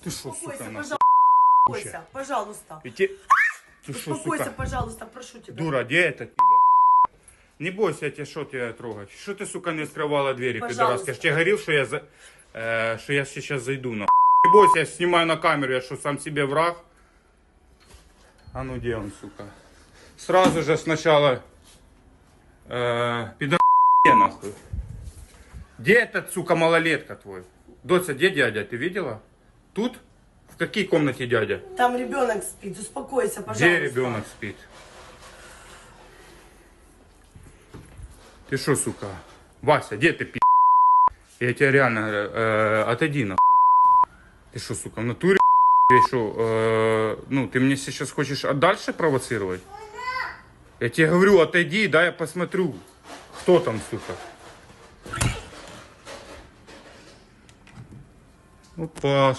Ты что, Успокойся, сука, пожалуйста. Успокойся, пожалуйста. Ты что, Успокойся, сука, пожалуйста, прошу тебя. дура, где это, пидор? Не бойся, я тебе что тебя трогать? Что ты, сука, не открывала двери, пидорас? Я ж тебе говорил, что я сейчас зайду, нахуй. Не бойся, я снимаю на камеру, я что, сам себе враг? А ну, где он, сука? Сразу же сначала, пидор, нахуй. Где этот, сука, малолетка твой? Доця, где дядя, ты видела? Тут? В какой комнате дядя? Там ребенок спит, успокойся, пожалуйста. Где ребенок спит? Ты что, сука? Вася, где ты, пи***? Я тебя реально говорю, отойди, нахуй. Ты что, сука, в натуре, ты что, ну, ты мне сейчас хочешь дальше провоцировать? Я тебе говорю, отойди, дай я посмотрю, кто там, сука. Опа,